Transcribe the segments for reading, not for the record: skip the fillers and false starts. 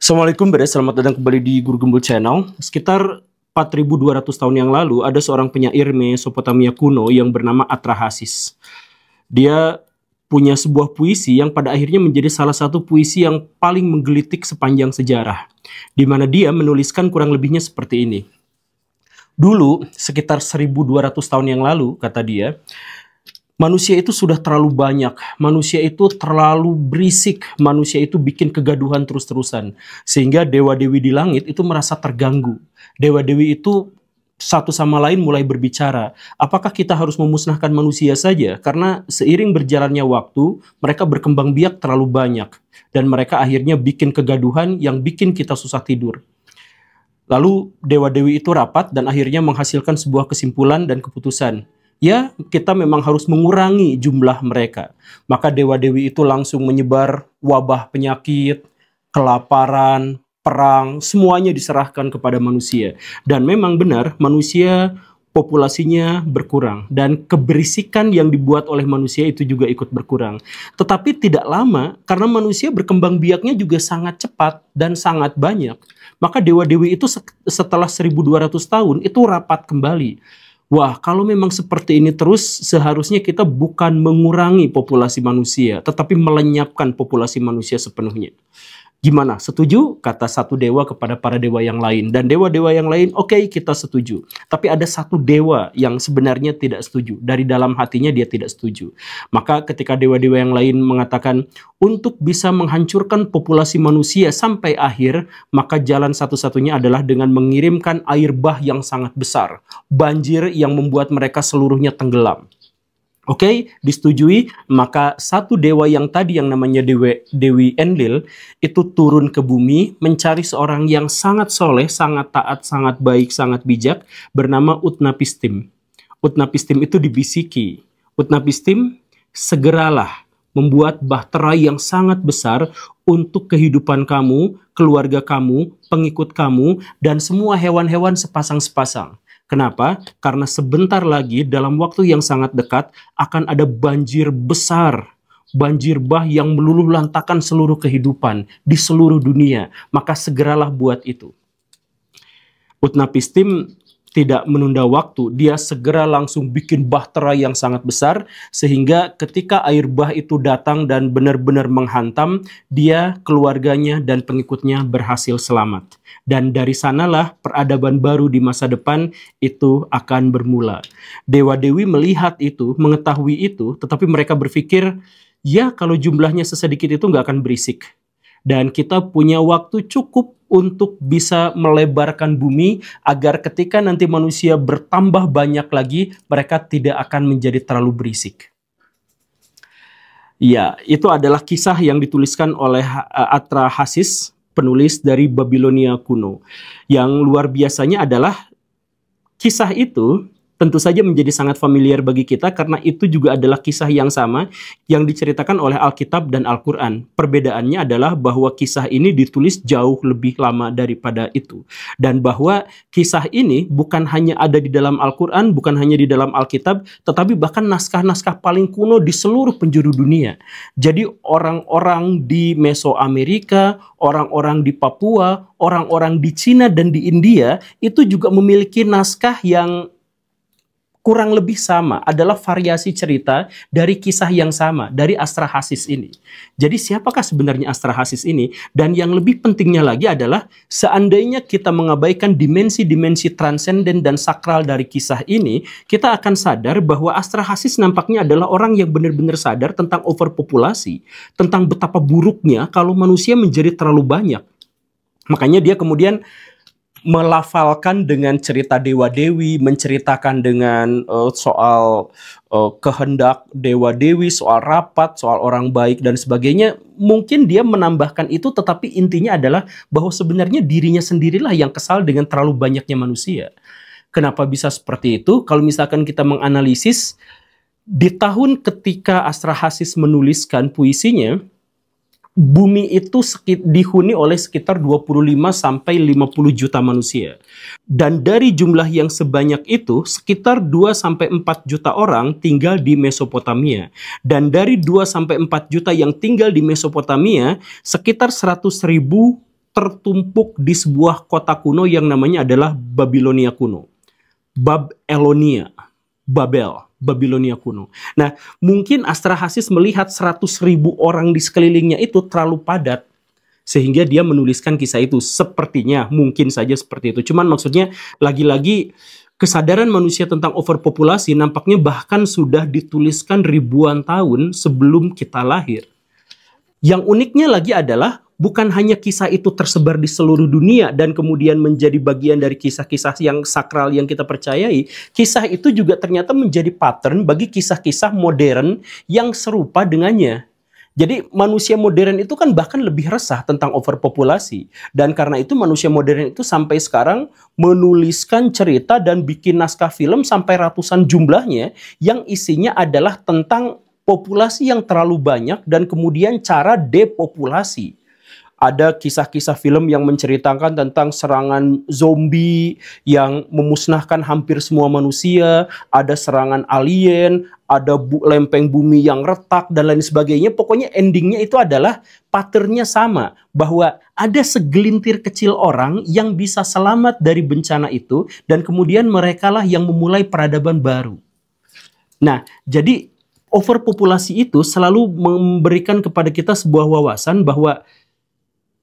Assalamualaikum Bre, selamat datang kembali di Guru Gembul Channel. Sekitar 4.200 tahun yang lalu, ada seorang penyair Mesopotamia kuno yang bernama Atrahasis. Dia punya sebuah puisi yang pada akhirnya menjadi salah satu puisi yang paling menggelitik sepanjang sejarah, di mana dia menuliskan kurang lebihnya seperti ini. Dulu, sekitar 1.200 tahun yang lalu, kata dia, manusia itu sudah terlalu banyak, manusia itu terlalu berisik, manusia itu bikin kegaduhan terus-terusan. Sehingga dewa-dewi di langit itu merasa terganggu. Dewa-dewi itu satu sama lain mulai berbicara. Apakah kita harus memusnahkan manusia saja? Karena seiring berjalannya waktu, mereka berkembang biak terlalu banyak. Dan mereka akhirnya bikin kegaduhan yang bikin kita susah tidur. Lalu dewa-dewi itu rapat dan akhirnya menghasilkan sebuah kesimpulan dan keputusan. Ya, kita memang harus mengurangi jumlah mereka. Maka dewa-dewi itu langsung menyebar wabah penyakit, kelaparan, perang, semuanya diserahkan kepada manusia. Dan memang benar, manusia populasinya berkurang. Dan keberisikan yang dibuat oleh manusia itu juga ikut berkurang. Tetapi tidak lama, karena manusia berkembang biaknya juga sangat cepat dan sangat banyak. Maka dewa-dewi itu setelah 1.200 tahun itu rapat kembali. Wah, kalau memang seperti ini terus, seharusnya kita bukan mengurangi populasi manusia, tetapi melenyapkan populasi manusia sepenuhnya. Gimana? Setuju? Kata satu dewa kepada para dewa yang lain. Dan dewa-dewa yang lain, oke, kita setuju. Tapi ada satu dewa yang sebenarnya tidak setuju. Dari dalam hatinya dia tidak setuju. Maka ketika dewa-dewa yang lain mengatakan, untuk bisa menghancurkan populasi manusia sampai akhir, maka jalan satu-satunya adalah dengan mengirimkan air bah yang sangat besar. Banjir yang membuat mereka seluruhnya tenggelam. Oke, disetujui, maka satu dewa yang tadi yang namanya Dewi Enlil itu turun ke bumi mencari seorang yang sangat soleh, sangat taat, sangat baik, sangat bijak bernama Utnapishtim. Utnapishtim itu dibisiki. Utnapishtim, segeralah membuat bahtera yang sangat besar untuk kehidupan kamu, keluarga kamu, pengikut kamu, dan semua hewan-hewan sepasang-sepasang. Kenapa? Karena sebentar lagi dalam waktu yang sangat dekat akan ada banjir besar, banjir bah yang meluluh lantakan seluruh kehidupan di seluruh dunia. Maka segeralah buat itu. Utnapishtim tidak menunda waktu, dia segera langsung bikin bahtera yang sangat besar, sehingga ketika air bah itu datang dan benar-benar menghantam, dia, keluarganya, dan pengikutnya berhasil selamat. Dan dari sanalah peradaban baru di masa depan itu akan bermula. Dewa-dewi melihat itu, mengetahui itu, tetapi mereka berpikir, ya kalau jumlahnya sesedikit itu nggak akan berisik. Dan kita punya waktu cukup untuk bisa melebarkan bumi agar ketika nanti manusia bertambah banyak lagi, mereka tidak akan menjadi terlalu berisik. Ya, itu adalah kisah yang dituliskan oleh Atrahasis, penulis dari Babilonia kuno. Yang luar biasanya adalah kisah itu tentu saja menjadi sangat familiar bagi kita karena itu juga adalah kisah yang sama yang diceritakan oleh Alkitab dan Al-Quran. Perbedaannya adalah bahwa kisah ini ditulis jauh lebih lama daripada itu. Dan bahwa kisah ini bukan hanya ada di dalam Al-Quran, bukan hanya di dalam Alkitab, tetapi bahkan naskah-naskah paling kuno di seluruh penjuru dunia. Jadi orang-orang di Mesoamerika, orang-orang di Papua, orang-orang di Cina dan di India itu juga memiliki naskah yang kurang lebih sama, adalah variasi cerita dari kisah yang sama, dari Atrahasis ini. Jadi siapakah sebenarnya Atrahasis ini? Dan yang lebih pentingnya lagi adalah, seandainya kita mengabaikan dimensi-dimensi transenden dan sakral dari kisah ini, kita akan sadar bahwa Atrahasis nampaknya adalah orang yang benar-benar sadar tentang overpopulasi, tentang betapa buruknya kalau manusia menjadi terlalu banyak. Makanya dia kemudian melafalkan dengan cerita dewa-dewi, menceritakan dengan soal kehendak dewa-dewi, soal rapat, soal orang baik dan sebagainya. Mungkin dia menambahkan itu, tetapi intinya adalah bahwa sebenarnya dirinya sendirilah yang kesal dengan terlalu banyaknya manusia. Kenapa bisa seperti itu? Kalau misalkan kita menganalisis, di tahun ketika Atrahasis menuliskan puisinya, bumi itu dihuni oleh sekitar 25-50 juta manusia. Dan dari jumlah yang sebanyak itu, sekitar 2-4 juta orang tinggal di Mesopotamia. Dan dari 2-4 juta yang tinggal di Mesopotamia, sekitar 100.000 tertumpuk di sebuah kota kuno yang namanya adalah Babilonia kuno. Babelonia, Babilonia kuno. Nah, mungkin Astrahasis melihat 100.000 orang di sekelilingnya itu terlalu padat, sehingga dia menuliskan kisah itu. Sepertinya, mungkin saja seperti itu. Cuman maksudnya, lagi-lagi kesadaran manusia tentang overpopulasi nampaknya bahkan sudah dituliskan ribuan tahun sebelum kita lahir. Yang uniknya lagi adalah, bukan hanya kisah itu tersebar di seluruh dunia dan kemudian menjadi bagian dari kisah-kisah yang sakral yang kita percayai. Kisah itu juga ternyata menjadi pattern bagi kisah-kisah modern yang serupa dengannya. Jadi manusia modern itu kan bahkan lebih resah tentang overpopulasi. Dan karena itu manusia modern itu sampai sekarang menuliskan cerita dan bikin naskah film sampai ratusan jumlahnya yang isinya adalah tentang populasi yang terlalu banyak dan kemudian cara depopulasi. Ada kisah-kisah film yang menceritakan tentang serangan zombie yang memusnahkan hampir semua manusia, ada serangan alien, ada lempeng bumi yang retak, dan lain sebagainya. Pokoknya endingnya itu adalah patternnya sama, bahwa ada segelintir kecil orang yang bisa selamat dari bencana itu, dan kemudian merekalah yang memulai peradaban baru. Nah, jadi overpopulasi itu selalu memberikan kepada kita sebuah wawasan bahwa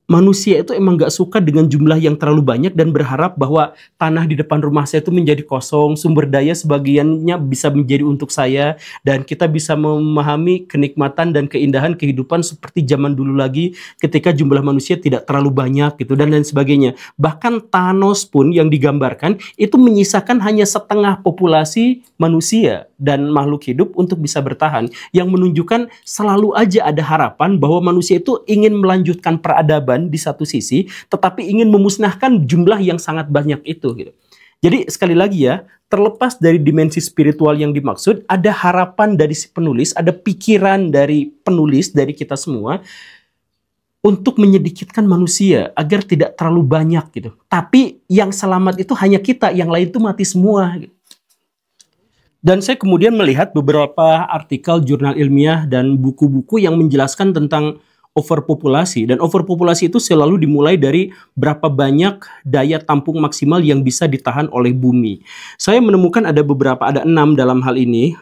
manusia itu emang gak suka dengan jumlah yang terlalu banyak dan berharap bahwa tanah di depan rumah saya itu menjadi kosong, sumber daya sebagiannya bisa menjadi untuk saya, dan kita bisa memahami kenikmatan dan keindahan kehidupan seperti zaman dulu lagi ketika jumlah manusia tidak terlalu banyak gitu, dan lain sebagainya. Bahkan Thanos pun yang digambarkan itu menyisakan hanya setengah populasi manusia dan makhluk hidup untuk bisa bertahan, yang menunjukkan selalu aja ada harapan bahwa manusia itu ingin melanjutkan peradaban di satu sisi, tetapi ingin memusnahkan jumlah yang sangat banyak itu gitu. Jadi sekali lagi ya, terlepas dari dimensi spiritual yang dimaksud, ada harapan dari si penulis, ada pikiran dari penulis, dari kita semua, untuk menyedikitkan manusia agar tidak terlalu banyak gitu. Tapi yang selamat itu hanya kita, yang lain itu mati semua gitu. Dan saya kemudian melihat beberapa artikel jurnal ilmiah dan buku-buku yang menjelaskan tentang overpopulasi, dan overpopulasi itu selalu dimulai dari berapa banyak daya tampung maksimal yang bisa ditahan oleh bumi. Saya menemukan ada 6 dalam hal ini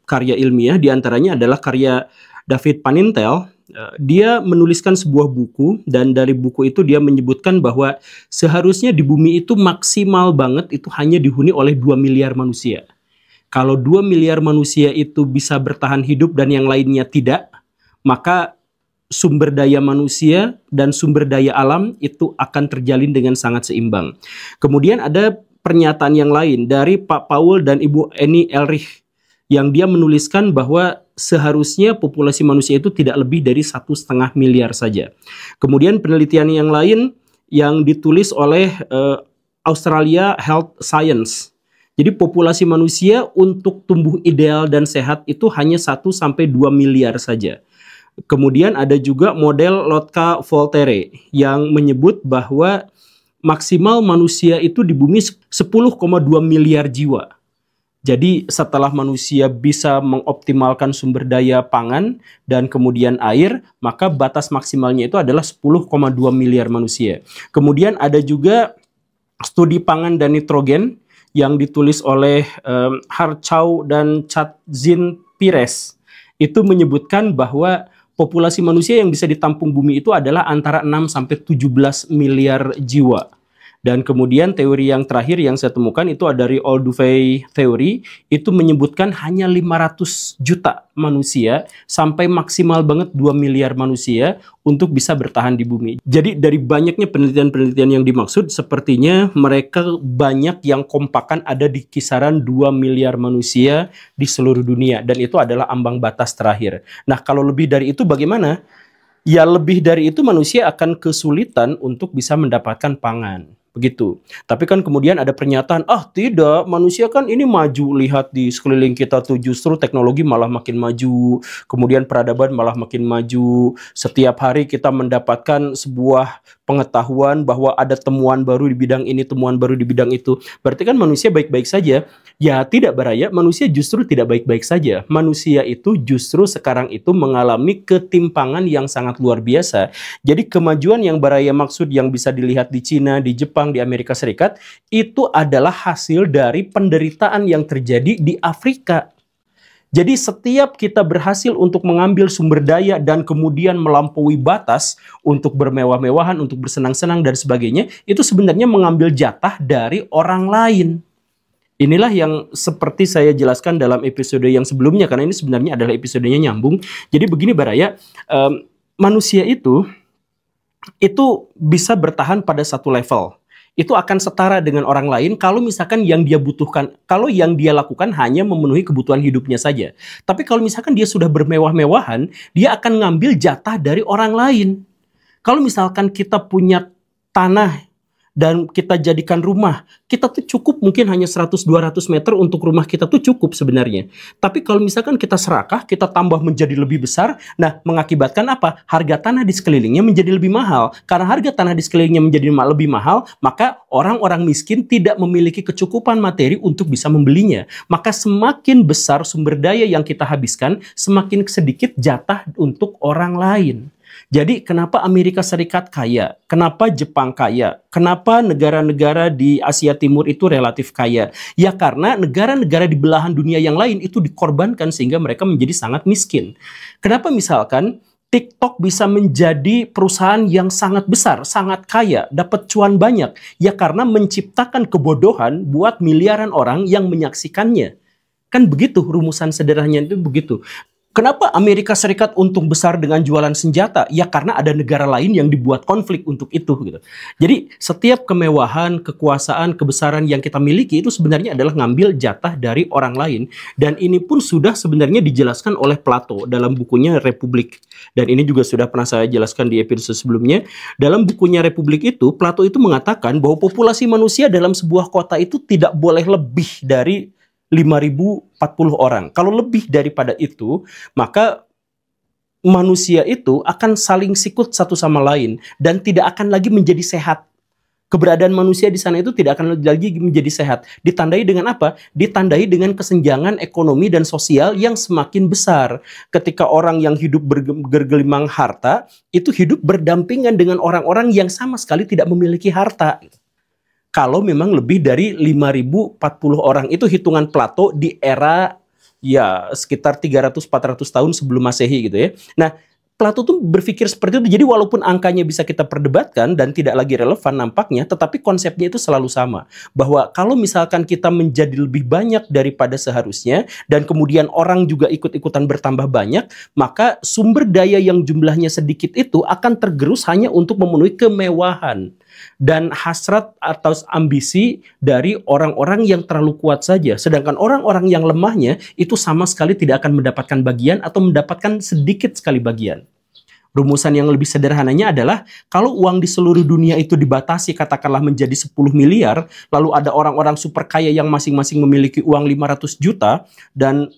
karya ilmiah, diantaranya adalah karya David Panintel. Dia menuliskan sebuah buku, dan dari buku itu dia menyebutkan bahwa seharusnya di bumi itu maksimal banget itu hanya dihuni oleh 2 miliar manusia. Kalau 2 miliar manusia itu bisa bertahan hidup dan yang lainnya tidak, maka sumber daya manusia dan sumber daya alam itu akan terjalin dengan sangat seimbang. Kemudian ada pernyataan yang lain dari Pak Paul dan Ibu Annie Ehrlich yang dia menuliskan bahwa seharusnya populasi manusia itu tidak lebih dari 1,5 miliar saja. Kemudian penelitian yang lain yang ditulis oleh Australia Health Science. Jadi populasi manusia untuk tumbuh ideal dan sehat itu hanya 1-2 miliar saja. Kemudian ada juga model Lotka-Volterra yang menyebut bahwa maksimal manusia itu di bumi 10,2 miliar jiwa. Jadi setelah manusia bisa mengoptimalkan sumber daya pangan dan kemudian air, maka batas maksimalnya itu adalah 10,2 miliar manusia. Kemudian ada juga studi pangan dan nitrogen yang ditulis oleh Harchow dan Chadzin Pires. Itu menyebutkan bahwa populasi manusia yang bisa ditampung bumi itu adalah antara 6-17 miliar jiwa. Dan kemudian teori yang terakhir yang saya temukan itu ada dari Olduvai teori, itu menyebutkan hanya 500 juta manusia sampai maksimal banget 2 miliar manusia untuk bisa bertahan di bumi. Jadi dari banyaknya penelitian-penelitian yang dimaksud, sepertinya mereka banyak yang kompakan ada di kisaran 2 miliar manusia di seluruh dunia, dan itu adalah ambang batas terakhir. Nah, kalau lebih dari itu bagaimana? Ya lebih dari itu manusia akan kesulitan untuk bisa mendapatkan pangan. Begitu. Tapi kan kemudian ada pernyataan, ah tidak, manusia kan ini maju, lihat di sekeliling kita tuh justru teknologi malah makin maju, kemudian peradaban malah makin maju. Setiap hari kita mendapatkan sebuah pengetahuan bahwa ada temuan baru di bidang ini, temuan baru di bidang itu. Berarti kan manusia baik-baik saja. Ya tidak, Baraya, manusia justru tidak baik-baik saja. Manusia itu justru sekarang itu mengalami ketimpangan yang sangat luar biasa. Jadi kemajuan yang Baraya maksud yang bisa dilihat di Cina, di Jepang, di Amerika Serikat, itu adalah hasil dari penderitaan yang terjadi di Afrika. Jadi setiap kita berhasil untuk mengambil sumber daya dan kemudian melampaui batas untuk bermewah-mewahan, untuk bersenang-senang dan sebagainya, itu sebenarnya mengambil jatah dari orang lain. Inilah yang seperti saya jelaskan dalam episode yang sebelumnya, karena ini sebenarnya adalah episodenya nyambung. Jadi begini Baraya, manusia itu bisa bertahan pada satu level. Itu akan setara dengan orang lain kalau misalkan yang dia butuhkan, kalau yang dia lakukan hanya memenuhi kebutuhan hidupnya saja. Tapi kalau misalkan dia sudah bermewah-mewahan, dia akan ngambil jatah dari orang lain. Kalau misalkan kita punya tanah dan kita jadikan rumah, kita tuh cukup mungkin hanya 100-200 meter untuk rumah kita tuh cukup sebenarnya. Tapi kalau misalkan kita serakah, kita tambah menjadi lebih besar, nah mengakibatkan apa? Harga tanah di sekelilingnya menjadi lebih mahal. Karena harga tanah di sekelilingnya menjadi lebih mahal, maka orang-orang miskin tidak memiliki kecukupan materi untuk bisa membelinya. Maka semakin besar sumber daya yang kita habiskan, semakin sedikit jatah untuk orang lain. Jadi kenapa Amerika Serikat kaya? Kenapa Jepang kaya? Kenapa negara-negara di Asia Timur itu relatif kaya? Ya karena negara-negara di belahan dunia yang lain itu dikorbankan sehingga mereka menjadi sangat miskin. Kenapa misalkan TikTok bisa menjadi perusahaan yang sangat besar, sangat kaya, dapat cuan banyak? Ya karena menciptakan kebodohan buat miliaran orang yang menyaksikannya. Kan begitu rumusan sederhananya itu begitu. Kenapa Amerika Serikat untung besar dengan jualan senjata? Ya karena ada negara lain yang dibuat konflik untuk itu gitu. Jadi setiap kemewahan, kekuasaan, kebesaran yang kita miliki itu sebenarnya adalah ngambil jatah dari orang lain. Dan ini pun sudah sebenarnya dijelaskan oleh Plato dalam bukunya Republik. Dan ini juga sudah pernah saya jelaskan di episode sebelumnya. Dalam bukunya Republik itu, Plato itu mengatakan bahwa populasi manusia dalam sebuah kota itu tidak boleh lebih dari 5.040 orang. Kalau lebih daripada itu, maka manusia itu akan saling sikut satu sama lain dan tidak akan lagi menjadi sehat. Keberadaan manusia di sana itu tidak akan lagi menjadi sehat. Ditandai dengan apa? Ditandai dengan kesenjangan ekonomi dan sosial yang semakin besar. Ketika orang yang hidup bergelimang harta, itu hidup berdampingan dengan orang-orang yang sama sekali tidak memiliki harta. Kalau memang lebih dari 5.040 orang, itu hitungan Plato di era ya sekitar 300-400 tahun sebelum Masehi gitu ya. Nah, Plato tuh berpikir seperti itu. Jadi walaupun angkanya bisa kita perdebatkan dan tidak lagi relevan nampaknya, tetapi konsepnya itu selalu sama. Bahwa kalau misalkan kita menjadi lebih banyak daripada seharusnya dan kemudian orang juga ikut-ikutan bertambah banyak, maka sumber daya yang jumlahnya sedikit itu akan tergerus hanya untuk memenuhi kemewahan dan hasrat atau ambisi dari orang-orang yang terlalu kuat saja. Sedangkan orang-orang yang lemahnya itu sama sekali tidak akan mendapatkan bagian atau mendapatkan sedikit sekali bagian. Rumusan yang lebih sederhananya adalah kalau uang di seluruh dunia itu dibatasi katakanlah menjadi 10 miliar, lalu ada orang-orang super kaya yang masing-masing memiliki uang 500 juta dan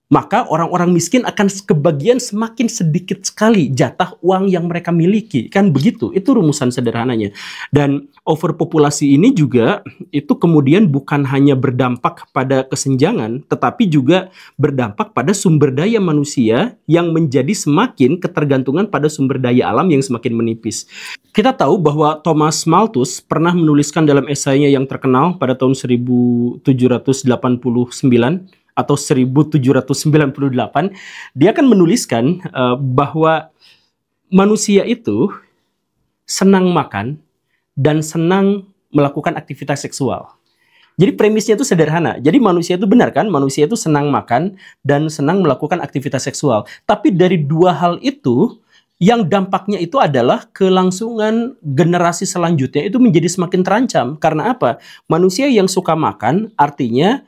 maka orang-orang miskin akan kebagian semakin sedikit sekali jatah uang yang mereka miliki. Kan begitu, itu rumusan sederhananya. Dan overpopulasi ini juga itu kemudian bukan hanya berdampak pada kesenjangan, tetapi juga berdampak pada sumber daya manusia yang menjadi semakin ketergantungan pada sumber daya alam yang semakin menipis. Kita tahu bahwa Thomas Malthus pernah menuliskan dalam esainya yang terkenal pada tahun 1789 atau 1798, dia akan menuliskan bahwa manusia itu senang makan dan senang melakukan aktivitas seksual. Jadi premisnya itu sederhana. Jadi manusia itu benar kan? Manusia itu senang makan dan senang melakukan aktivitas seksual. Tapi dari dua hal itu, yang dampaknya itu adalah kelangsungan generasi selanjutnya itu menjadi semakin terancam. Karena apa? Manusia yang suka makan artinya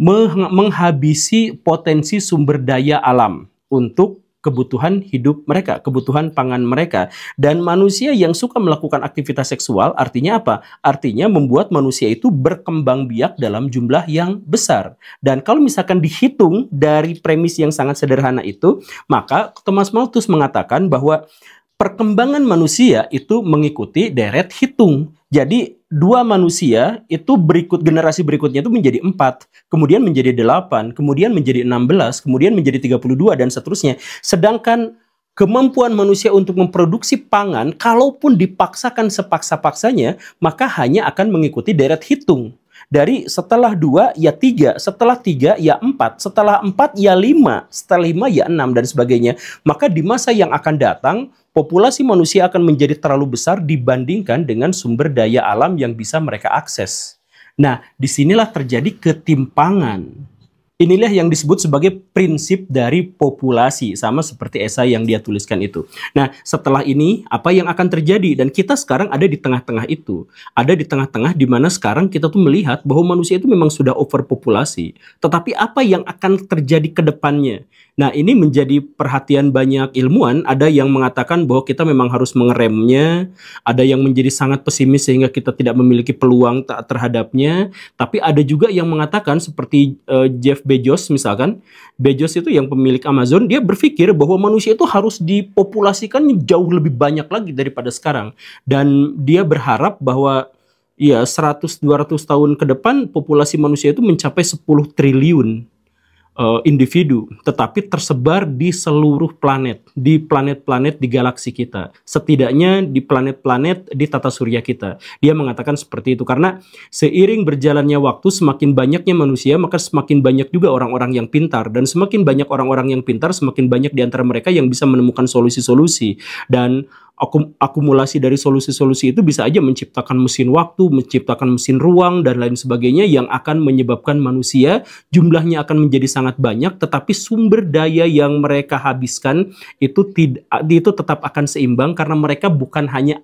menghabisi potensi sumber daya alam untuk kebutuhan hidup mereka, kebutuhan pangan mereka. Dan manusia yang suka melakukan aktivitas seksual artinya apa? Artinya membuat manusia itu berkembang biak dalam jumlah yang besar. Dan kalau misalkan dihitung dari premis yang sangat sederhana itu, maka Thomas Malthus mengatakan bahwa perkembangan manusia itu mengikuti deret hitung. Jadi dua manusia itu generasi berikutnya itu menjadi 4, kemudian menjadi 8, kemudian menjadi 16, kemudian menjadi 32 dan seterusnya. Sedangkan kemampuan manusia untuk memproduksi pangan, kalaupun dipaksakan sepaksa-paksanya, maka hanya akan mengikuti deret hitung. Dari setelah 2 ya 3, setelah 3 ya 4, setelah 4 ya 5, setelah 5 ya 6 dan sebagainya. Maka di masa yang akan datang, populasi manusia akan menjadi terlalu besar dibandingkan dengan sumber daya alam yang bisa mereka akses. Nah, disinilah terjadi ketimpangan. Inilah yang disebut sebagai prinsip dari populasi, sama seperti esai yang dia tuliskan itu. Nah, setelah ini, apa yang akan terjadi? Dan kita sekarang ada di tengah-tengah itu. Ada di tengah-tengah di mana sekarang kita tuh melihat bahwa manusia itu memang sudah overpopulasi. Tetapi apa yang akan terjadi ke depannya? Nah, ini menjadi perhatian banyak ilmuwan. Ada yang mengatakan bahwa kita memang harus mengeremnya. Ada yang menjadi sangat pesimis sehingga kita tidak memiliki peluang terhadapnya. Tapi ada juga yang mengatakan seperti Jeff Bezos misalkan. Bezos itu yang pemilik Amazon. Dia berpikir bahwa manusia itu harus dipopulasikan jauh lebih banyak lagi daripada sekarang. Dan dia berharap bahwa ya 100-200 tahun ke depan populasi manusia itu mencapai 10 triliun individu, tetapi tersebar di seluruh planet, di planet-planet di galaksi kita, setidaknya di planet-planet di tata surya kita. Dia mengatakan seperti itu karena seiring berjalannya waktu, semakin banyaknya manusia, maka semakin banyak juga orang-orang yang pintar, dan semakin banyak orang-orang yang pintar, semakin banyak di antara mereka yang bisa menemukan solusi-solusi. Dan akumulasi dari solusi-solusi itu bisa aja menciptakan mesin waktu, menciptakan mesin ruang, dan lain sebagainya yang akan menyebabkan manusia jumlahnya akan menjadi sangat banyak, tetapi sumber daya yang mereka habiskan itu tetap akan seimbang karena mereka bukan hanya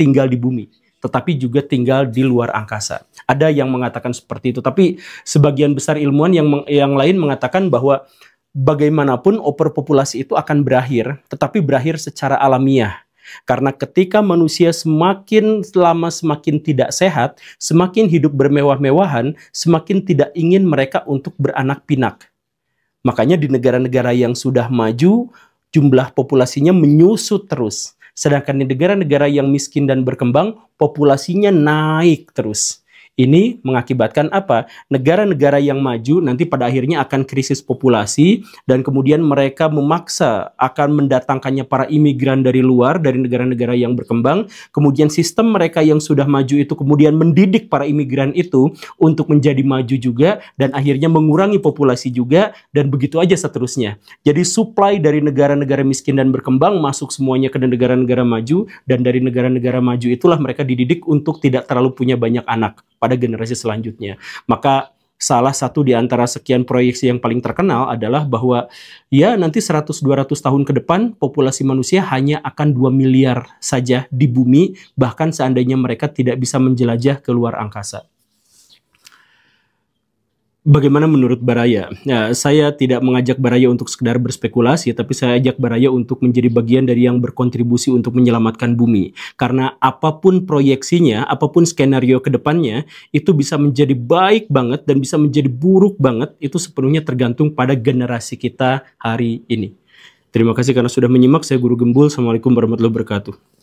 tinggal di bumi, tetapi juga tinggal di luar angkasa. Ada yang mengatakan seperti itu, tapi sebagian besar ilmuwan yang lain mengatakan bahwa bagaimanapun overpopulasi itu akan berakhir, tetapi berakhir secara alamiah. Karena ketika manusia semakin lama semakin tidak sehat, semakin hidup bermewah-mewahan, semakin tidak ingin mereka untuk beranak pinak. Makanya di negara-negara yang sudah maju, jumlah populasinya menyusut terus. Sedangkan di negara-negara yang miskin dan berkembang, populasinya naik terus. Ini mengakibatkan apa? Negara-negara yang maju nanti pada akhirnya akan krisis populasi, dan kemudian mereka memaksa akan mendatangkannya para imigran dari luar, dari negara-negara yang berkembang. Kemudian sistem mereka yang sudah maju itu kemudian mendidik para imigran itu untuk menjadi maju juga, dan akhirnya mengurangi populasi juga, dan begitu aja seterusnya. Jadi supply dari negara-negara miskin dan berkembang masuk semuanya ke negara-negara maju, dan dari negara-negara maju itulah mereka dididik untuk tidak terlalu punya banyak anak pada generasi selanjutnya. Maka salah satu di antara sekian proyeksi yang paling terkenal adalah bahwa ya nanti 100-200 tahun ke depan populasi manusia hanya akan 2 miliar saja di bumi, bahkan seandainya mereka tidak bisa menjelajah ke luar angkasa. Bagaimana menurut Baraya? Nah, saya tidak mengajak Baraya untuk sekedar berspekulasi, tapi saya ajak Baraya untuk menjadi bagian dari yang berkontribusi untuk menyelamatkan bumi. Karena apapun proyeksinya, apapun skenario ke depannya, itu bisa menjadi baik banget dan bisa menjadi buruk banget, itu sepenuhnya tergantung pada generasi kita hari ini. Terima kasih karena sudah menyimak. Saya Guru Gembul. Assalamualaikum warahmatullahi wabarakatuh.